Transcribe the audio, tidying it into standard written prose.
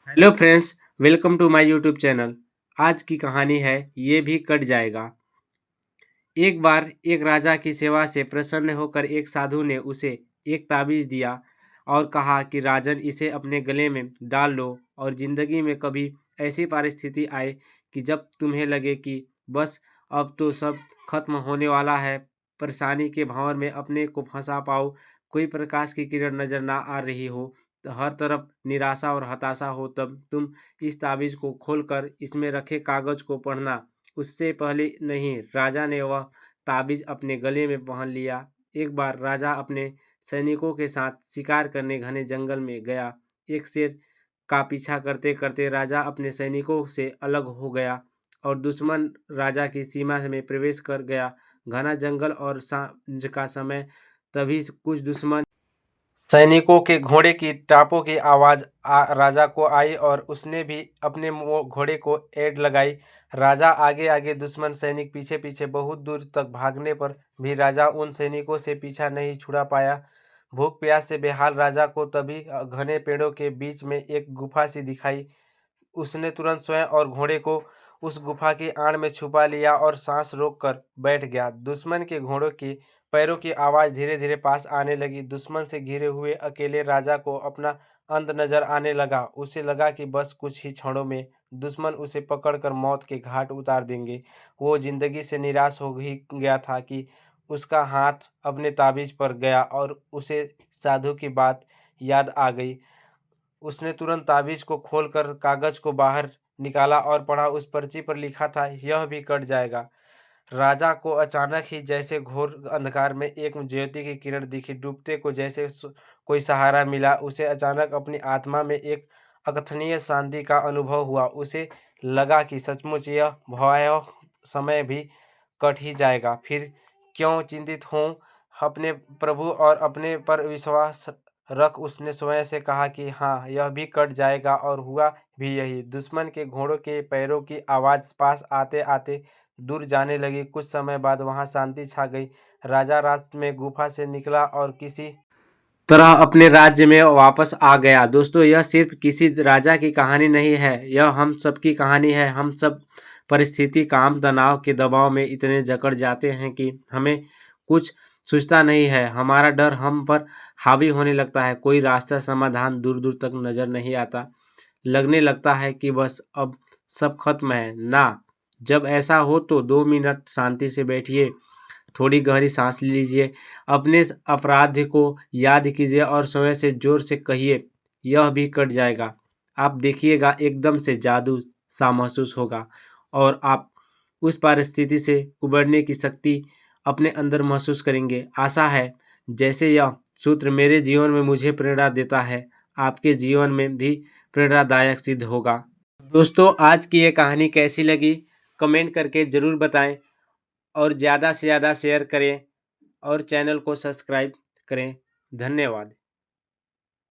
Hello friends, welcome to my YouTube channel. आज की कहानी है ये भी कट जाएगा। एक बार एक राजा की सेवा से प्रसन्न होकर एक साधु ने उसे एक ताबीज दिया और कहा कि राजन, इसे अपने गले में डाल लो और जिंदगी में कभी ऐसी परिस्थिति आए कि जब तुम्हें लगे कि बस अब तो सब खत्म होने वाला है, परेशानी के भंवर में अपने को फंसा पाओ, कोई प्रकाश की किरण नजर ना आ रही हो, तो हर तरफ निराशा और हताशा हो, तब तुम इस ताबीज को खोलकर इसमें रखे कागज को पढ़ना। उससे पहले नहीं, राजा ने वह ताबीज अपने गले में पहन लिया। एक बार राजा अपने सैनिकों के साथ शिकार करने घने जंगल में गया। एक शेर का पीछा करते करते राजा अपने सैनिकों से अलग हो गया और दुश्मन राजा की सीमा में प्रवेश कर गया। घना जंगल और सांझ का समय, तभी कुछ दुश्मन सैनिकों के घोड़े की टापों की आवाज़ राजा को आई और उसने भी अपने घोड़े को एड़ लगाई। राजा आगे आगे, दुश्मन सैनिक पीछे पीछे। बहुत दूर तक भागने पर भी राजा उन सैनिकों से पीछा नहीं छुड़ा पाया। भूख प्यास से बेहाल राजा को तभी घने पेड़ों के बीच में एक गुफा सी दिखाई। उसने तुरंत स्वयं और घोड़े को उस गुफा की आड़ में छुपा लिया और सांस रोक कर बैठ गया। दुश्मन के घोड़ों की पैरों की आवाज़ धीरे धीरे पास आने लगी। दुश्मन से घिरे हुए अकेले राजा को अपना अंत नजर आने लगा। उसे लगा कि बस कुछ ही क्षणों में दुश्मन उसे पकड़कर मौत के घाट उतार देंगे। वो जिंदगी से निराश हो ही गया था कि उसका हाथ अपने ताबीज पर गया और उसे साधु की बात याद आ गई। उसने तुरंत ताबीज को खोलकर कागज को बाहर निकाला और पढ़ा। उस पर्ची पर लिखा था, यह भी कट जाएगा। राजा को अचानक ही जैसे घोर अंधकार में एक ज्योति की किरण दिखी। डूबते को जैसे कोई सहारा मिला। उसे अचानक अपनी आत्मा में एक अकथनीय शांति का अनुभव हुआ। उसे लगा कि सचमुच यह भयावह समय भी कट ही जाएगा। फिर क्यों चिंतित हों, अपने प्रभु और अपने पर विश्वास रख। उसने स्वयं से कहा कि हाँ, यह भी कट जाएगा, और हुआ भी यही। दुश्मन के घोड़ों के पैरों की आवाज़ पास आते आते दूर जाने लगी। कुछ समय बाद वहां शांति छा गई। राजा रात में गुफा से निकला और किसी तरह अपने राज्य में वापस आ गया। दोस्तों, यह सिर्फ किसी राजा की कहानी नहीं है, यह हम सब की कहानी है। हम सब परिस्थिति, काम, तनाव के दबाव में इतने जकड़ जाते हैं कि हमें कुछ सूझता नहीं है। हमारा डर हम पर हावी होने लगता है। कोई रास्ता, समाधान दूर दूर तक नजर नहीं आता। लगने लगता है कि बस अब सब खत्म है ना। जब ऐसा हो तो 2 मिनट शांति से बैठिए, थोड़ी गहरी सांस लीजिए, अपने अपराध को याद कीजिए और स्वयं से जोर से कहिए, यह भी कट जाएगा। आप देखिएगा, एकदम से जादू सा महसूस होगा और आप उस परिस्थिति से उबरने की शक्ति अपने अंदर महसूस करेंगे। आशा है जैसे यह सूत्र मेरे जीवन में मुझे प्रेरणा देता है, आपके जीवन में भी प्रेरणादायक सिद्ध होगा। दोस्तों, आज की ये कहानी कैसी लगी, कमेंट करके ज़रूर बताएं और ज़्यादा से ज़्यादा शेयर करें और चैनल को सब्सक्राइब करें। धन्यवाद।